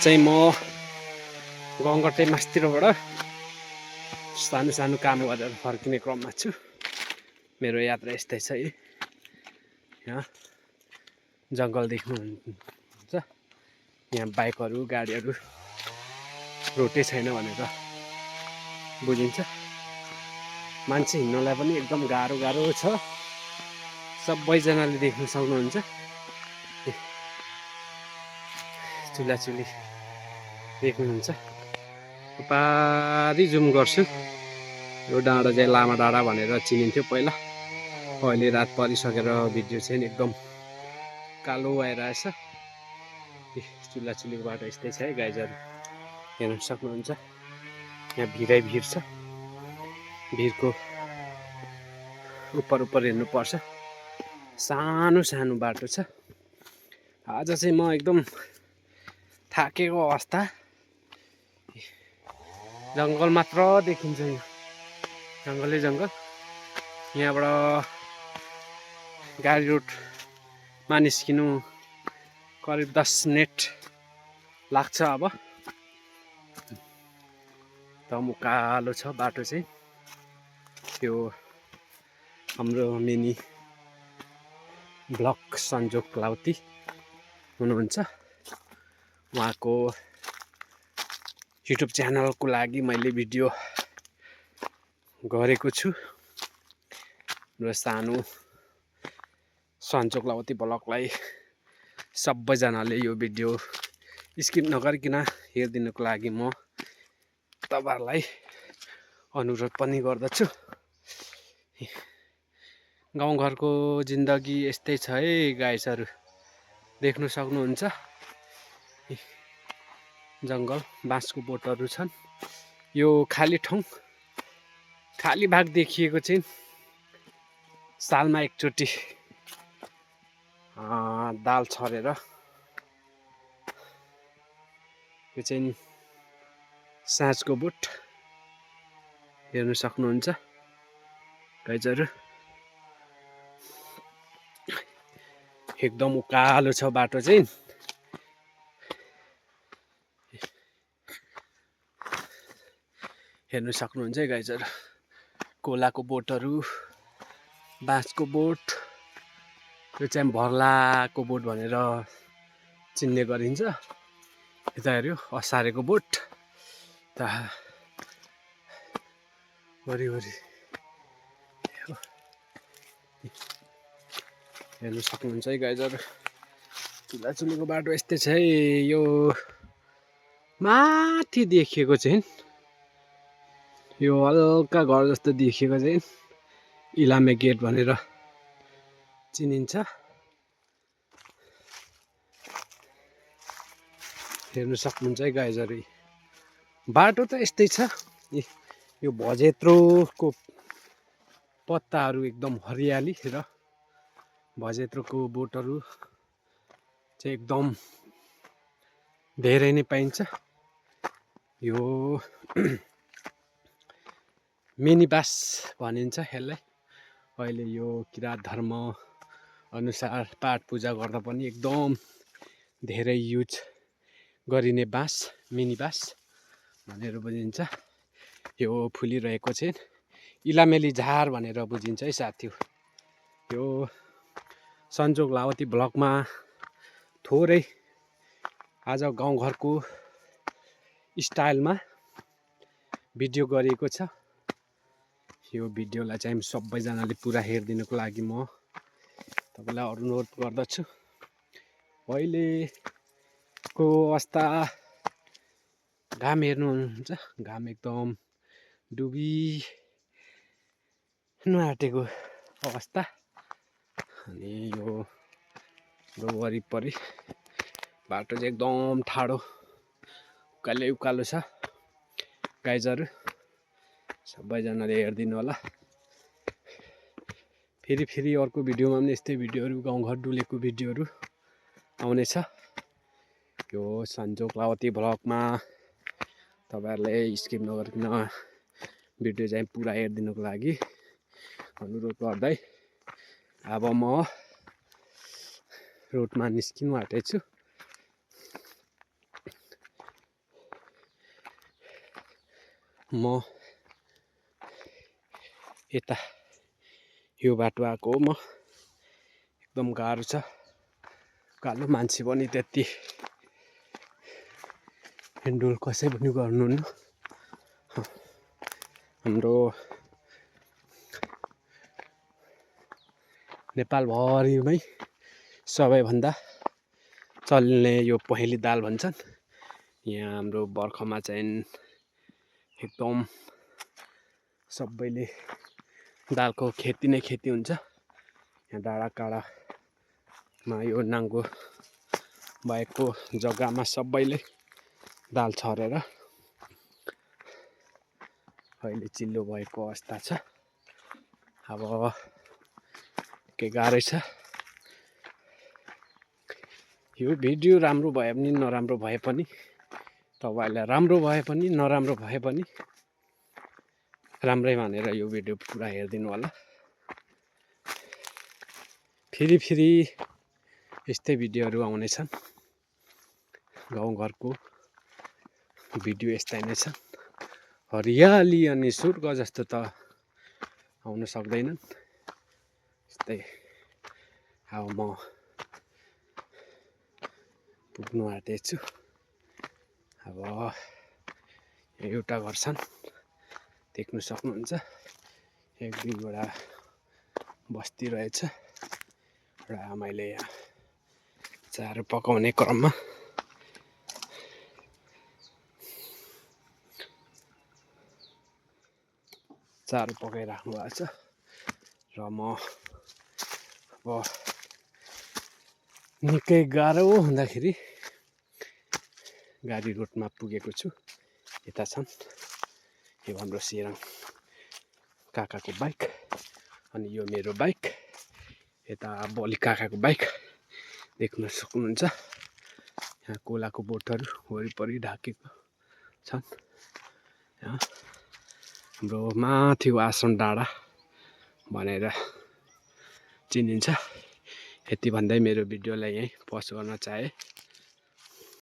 चाहिँ म गाउँघरकै मास्तिरबाट सानो सानो काम गरेर फर्किने क्रममा छु। मेरो यात्रा यस्तै छ है। यहाँ जङ्गल देख्नुहुन्छ, यहाँ बाइकहरू गाडीहरू रोटै छैन भनेर बुझिन्छ। मान्छे हिँड्नलाई पनि एकदम गाह्रो छ। सबैजनाले देख्न सक्नुहुन्छ, चुलाचुली देख्नुहुन्छ। पारी जुम गर्छु। यो डाँडा चाहिँ लामा डाँडा भनेर चिनिन्थ्यो पहिला। अहिले रात परिसकेर भिडियो चाहिँ एकदम कालो आइरहेछ। चुलाचुलीको बाटो यस्तै छ है गाइजहरू, हेर्न सक्नुहुन्छ। यहाँ भिरै भिर छ, भिरको उपर हेर्नुपर्छ। सानो सानो बाटो छ। आज चाहिँ म एकदम थाकेको अवस्था। जङ्गल मात्र देखिन्छ, यो जङ्गलै जङ्गल। यहाँबाट गाडी रोडमा निस्किनु करिब 10 मिनट लाग्छ। अब एकदम उकालो छ बाटो चाहिँ। त्यो हाम्रो मिनी ब्लग सन्जोग लाउती हुनुहुन्छ, उहाँको युट्युब च्यानलको लागि मैले भिडियो गरेको छु र सानो सन्जोग लाउती ब्लगलाई सबैजनाले यो भिडियो स्किप नगरिकन हेरिदिनुको लागि म तपाईहरुलाई अनुरोध पनि गर्दछु। गाउँघरको जिन्दगी यस्तै छ है गाइसहरू, देख्न सक्नुहुन्छ। जङ्गल, बाँसको बोटहरू छन्। यो खाली ठाउँ, खाली भाग देखिएको चाहिँ सालमा एकचोटि दाल छरेर, यो चाहिँ साँझको बोट हेर्न सक्नुहुन्छ गाइजहरू। एकदम उकालो छ बाटो चाहिँ। हेर्न सक्नुहुन्छ है गाइजहरू, कोलाको बोटहरू, बाँसको बोट। यो चाहिँ भर्लाको बोट भनेर चिन्ने गरिन्छ। यता हेऱ्यो असारेको बोट, यता वरिपरि हेर्न सक्नुहुन्छ है गाइजहरू। चुलाचुलीको बाटो यस्तै छ है। यो माथि देखिएको चाहिँ, यो हल्का घर जस्तो देखिएको चाहिँ इलामे गेट भनेर चिनिन्छ। हेर्न सक्नुहुन्छ है गाइजहरू, बाटो त यस्तै छ। यो भजेत्रोको पत्ताहरू एकदम हरियाली र भजेत्रोको बोटहरू चाहिँ एकदम धेरै नै पाइन्छ। यो मिनी बास भनिन्छ यसलाई। अहिले यो किरात धर्म अनुसार पाठ पूजा गर्दा पनि एकदम धेरै युज गरिने बाँस मिनी बाँस भनेर बुझिन्छ। यो फुलिरहेको चाहिँ इलामेली झार भनेर बुझिन्छ है साथी। यो सन्जोग लावती ब्लगमा थोरै आज गाउँघरको स्टाइलमा भिडियो गरिएको छ। यो भिडियोलाई चाहिँ सबैजनाले पुरा हेरिदिनुको लागि म तपाईलाई अनुरोध गर्दछु। अहिलेको अवस्था घाम हेर्नुहुन्छ, घाम एकदम डुबिनु आँटेको अवस्था। अनि यो वरिपरि बाटो चाहिँ एकदम ठाडो उकालो छ गाइजहरू। सबैजनाले हेरिदिनु होला। फेरि अर्को भिडियोमा पनि यस्तै भिडियोहरू, गाउँघर डुलेको भिडियोहरू आउनेछ। यो सन्जोग लावती ब्लगमा तपाईहरुले स्किप नगरिकन भिडियो चाहिँ पुरा हेरिदिनुको लागि अनुरोध गर्दै अब म रोडमा निस्किनु आँटेछु। म यता यो बाटो आएको हो। म एकदम गाह्रो छ, कालो मान्छे पनि त्यति हिँडुल कसै पनि गर्नुहुन्न। हाम्रो नेपालभरिमै सबैभन्दा चल्ने यो पहेँली दाल भन्छन्। यहाँ हाम्रो बर्खामा चाहिँ एकदम सबैले दालको खेती नै खेती हुन्छ। यहाँ डाँडाकाँडामा यो नाङ्गो भएको जग्गामा सबैले दाल छरेर अहिले चिल्लो भएको अवस्था छ। अब के गाह्रै छ। यो भिडियो राम्रो भए पनि नराम्रो भए पनि तपाईहरुलाई राम्रो भए पनि नराम्रो भए पनि राम्रै मानेर यो भिडियो पुरा हेरिदिनु होला। फेरि यस्तै भिडियोहरू आउनेछन्। गाउँघरको भिडियो यस्तै नै छन्। हरियाली अनि स्वर्ग जस्तो त आउन सक्दैनन्। यस्तै अब म पुग्नु आँटेछु। अब एउटा घर छन्, देख्न सक्नुहुन्छ। एक दुईवटा बस्ती रहेछ र मैले यहाँ चारो पकाउने क्रममा चारो पकाइराख्नु भएको छ र म अब निकै गाह्रो हुँदाखेरि गाडी रोडमा पुगेको छु। यता छन्, यो हाम्रो सिराङ काकाको बाइक अनि यो मेरो बाइक, यता बलि काकाको बाइक देख्न सक्नुहुन्छ। यहाँ कोलाको बोटहरू वरिपरि ढाकेको छन्। यहाँ हाम्रो माथिको आश्रम डाँडा भनेर चिनिन्छ। यति भन्दै मेरो भिडियोलाई यहीँ पज गर्न चाहे।